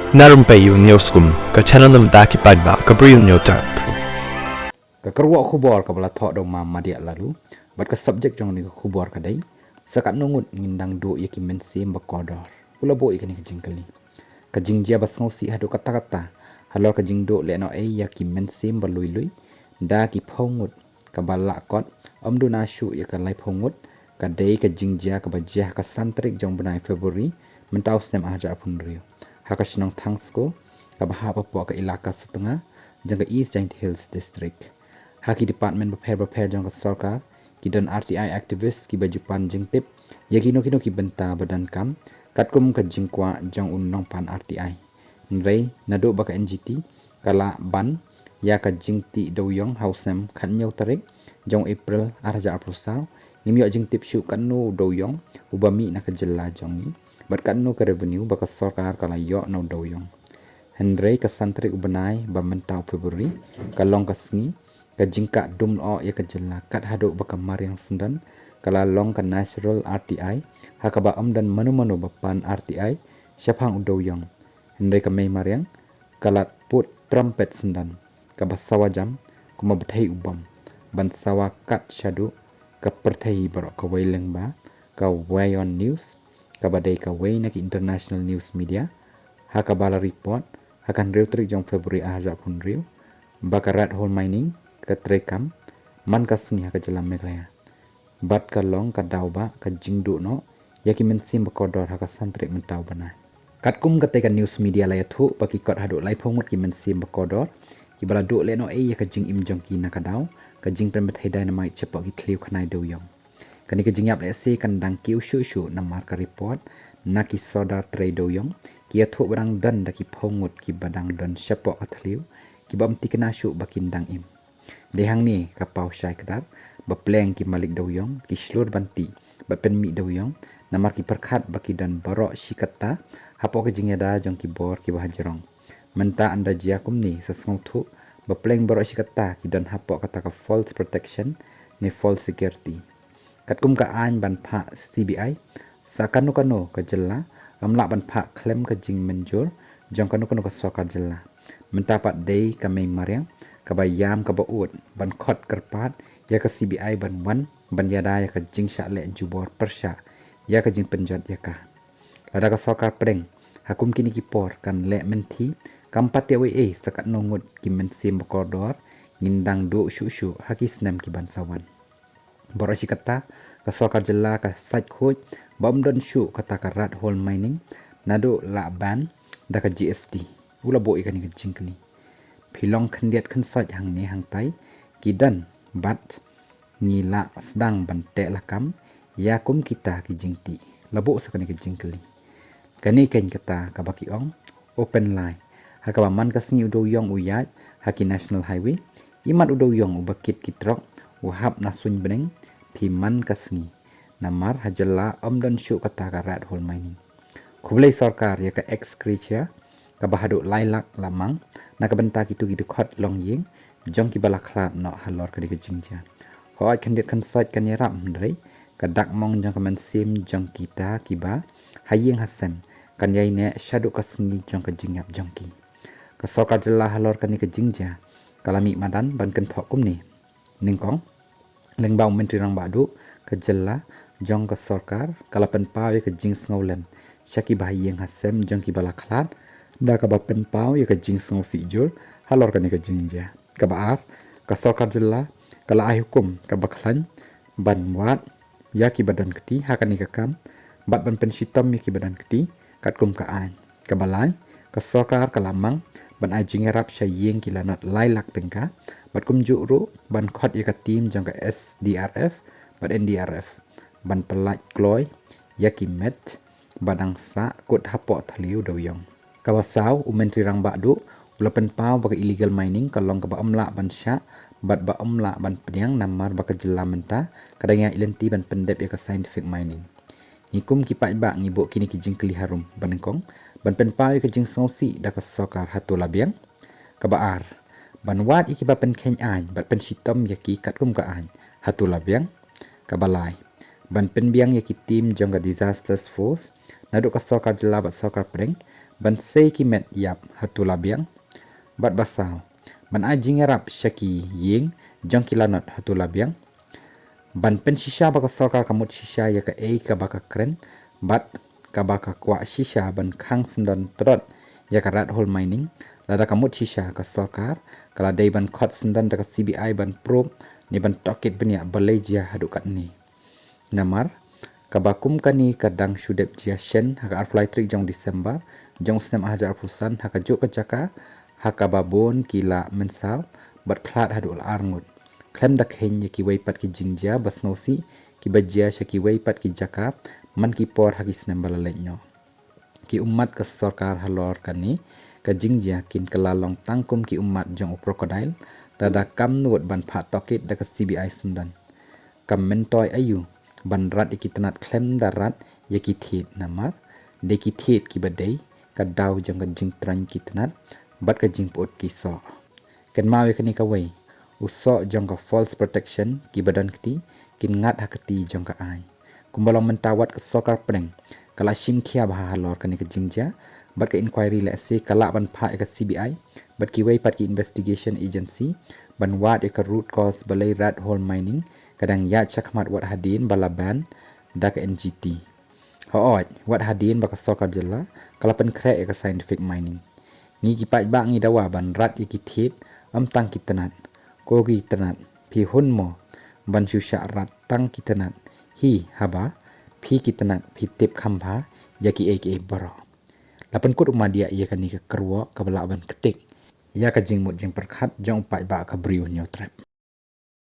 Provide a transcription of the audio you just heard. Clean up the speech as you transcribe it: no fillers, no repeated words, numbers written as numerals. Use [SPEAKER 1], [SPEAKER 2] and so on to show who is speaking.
[SPEAKER 1] Narumpayu Newskum, ka channel nam daki padba, ka briyu newtap.
[SPEAKER 2] Kekerwa khubor ka bala thok do ma madia lalu bat ka subject jong ni khubor ka dai sakat nungut ngindang do yaki mensim ba kodor ula bo ikani ka jingkali ka jingjia bas ngosi hadu kata kata halor ka jingdo le no yaki mensim ba lui lui da ki phongut ka bala kot amdu na shu ya ka lai phongut ka dai ka jingjia ka bajia ka santrik jong benai February mentau snem aja pun rio haka shnong thangsko ka bahapa po ka ilaka sutengah jang ka East Giant Hills District Haki Department berper jong ke sarkar kidan RTI aktivis ki bajupan jeng tip ya kino ki benta badan kam katkum ka jingkwa jong unong pan RTI nrei nado baka NGT kala ban ya ka jingti doyong hausem khan nyau tarik jong April arja aprusau nimyo jing tip shu kanu doyong ubami na ka jella jong ni bat kanu ka revenue baka sarkar kala yo no doyong Henry ka santri ubanai ba mentau February kalong ka sngi ka jingka dum o ya ka jella kat hado baka mariang sendan kala long ka natural RTI hakaba amdan manu bapan RTI syapang udoyong Henry ka may mariang kala put trumpet sendan ka basawa jam kuma bethai ubam ban sawa kat shadu ka perthai barok ka waileng ba ka wayon news ka badai ka way na ki international news media hakabala report hakan reutrik jong February aja pun riu bakarat hole mining ka trekam man ka sngi ka jelam megraya bat ka long ka dauba ka jingdu no yaki mensim bakodor ha ka santrik mentau bana katkum ka teka news media la yathu baki kot hadu lai phongut ki mensim bakodor ki bala do le no ya ka jing im jong ki na ka dau ka jing premet hai dynamite chepok ki kliu khnai do yong kani ka jingyap le se kan dang kiu shu na mar ka report na ki sodar trade do yong ki yathu barang dan da ki phongut ki badang don chepok ka thliu ki bam tikna shu bakin dang im Dehang ni kapau syai kedar bepleng ki malik doyong ki slur banti bapen mi doyong namar ki perkhat baki dan borok shikata hapo ke jingeda jong ki bor ki bahajrong menta anda jiakum ni sesngong thu bepleng borok shikata ki dan hapo kata ka false protection ni false security katkum ka an ban pha CBI sakanu kanu ka jella amla ban pha klem ka jing menjur jong kanu ka sokar jella menta pat dei ka mai mariang kabayam kabaut ban khot kerpat ya ka CBI ban wan ban yada ya ka jingsha le jubor persha ya ka jing penjat ya ka lada ka sarkar preng hakum kini ki por kan le menti kampat ya we sakat nongut ki mensim bakodor ngindang do shu haki snem ki ban sawan borashi kata ka sarkar jella ka site khoj bam don shu kata ka rat hole mining nado la ban da ka GST ula bo ikani ka jingkli Pilong kendiat kensot hang ni hang tai kidan bat ngila sedang bante lakam ya kum kita ki jingti labo sakani ki jingkeli kani ken kata ka baki ong open line hakaba man ka sngi udo yong uyat haki national highway imat udo yong ubakit kitrok uhap nasun beneng pi man ka sngi namar hajalla amdan syu kata ka rat hole mining kublai sarkar ya ka ex creature kabahadu lailak lamang na kabenta kitu ki dekhot long ying jong ki bala khlat no halor ka dik jingja hoi kandiat kan site kan yarap ndrei kadak mong jong kamen sim jong kita kiba haying hasem kan yai ne shadu ka sngi jong ka jingyap jong ki ka sarkar jella halor kan ka jingja kalami madan ban kan thokum ni ningkong lengbau menteri rang badu ka jella jong ka sarkar kalapan pawe ka jing sngaulem shaki bahaying hasem jong ki bala khlat da ka bapen pau ya ka jing song si jur halor ka ni ka jingja ka baar ka sarkar jella kala ai hukum ka bakhlan ban wat ya ki badan keti ha ka ni ka kam bat ban pen shitam ya ki badan keti kat kum ka an ka balai ka sarkar ka lamang ban ai jing rap shaying ki lanat lai lak tengka bat kum ju ru ban khot ya ka team jang ka SDRF bat NDRF ban pelaj kloy ya ki met badang sa kut hapo thliu doyong Kawasau umentri rang bakdu ulapen pau baka illegal mining kalong ka ba amla ban sya bat ba amla ban penyang namar baka jela menta kadang ya ilenti ban pendep ya ka scientific mining ngikum ki pai ba ngibo kini ki jingkeli harum banengkong ban pen pau ya ka jing sosi da ka sokar hatu labiang ka baar ban wat iki ba pen khen an bat pen sitom ya ki katkum ka an hatu labiang ka balai ban pen biang ya ki team jong ka disasters force nadu ka sokar jela bat sokar preng ban sei ki met yap hatula biang bat basau ban ajing rap shaki ying jong kilanot hatula biang ban pen shisha baka sarkar kamut shisha ya ka ka baka kren bat ka baka kwa shisha ban khang sendan trot ya ka rat hole mining lada kamut shisha ka sarkar kala dai ban khot sendan ka CBI ban probe ni ban tokit benya balejia hadukat ni namar kabakum kani kadang shudep jia shen haka arfly trik jong Disember jong snem hajar pulsan haka juk kejaka haka babon kila mensal bat klat hadul arngut klem dak hen ki weipat ki jingja bas ngosi ki bajia shaki weipat ki jaka man ki por haki snem balalenyo ki umat ka sarkar halor kani ka jingja kin kelalong tangkum ki umat jong crocodile dada kam nuot ban pha tokit dak CBI sundan kam mentoy ayu ban rat ikitanat klem darat yaki thit namar deki thit ki badai ka daw jang ka jing tran kitanat bat ka jing pot ki so ken mawe kani ka wei uso jang ka false protection ki badan kti kin ngat hakati jang ka ai kumbalong mentawat ka sokar preng kala shim khia bha halor kani ka jingja bat ka inquiry le se kala ban pha ka CBI bat ki wei pat ki investigation agency ban wat ka root cause balai rat hole mining kadang ya chakmat wat hadin balaban dak NGT hooj wat hadin baka sokar jela kala pen kre ka scientific mining ni ki pat ba ngi dawa ban rat iki thit am tang kitanat ko ki tanat phi hun mo ban shusha rat tang kitanat hi haba phi kitanat phi tip khambha yaki aka baro lapan kut umadia ia kani ka kerwo ka bala ban ketik ya ka jingmut jing perkhat jong pat ba ka briu nyo trap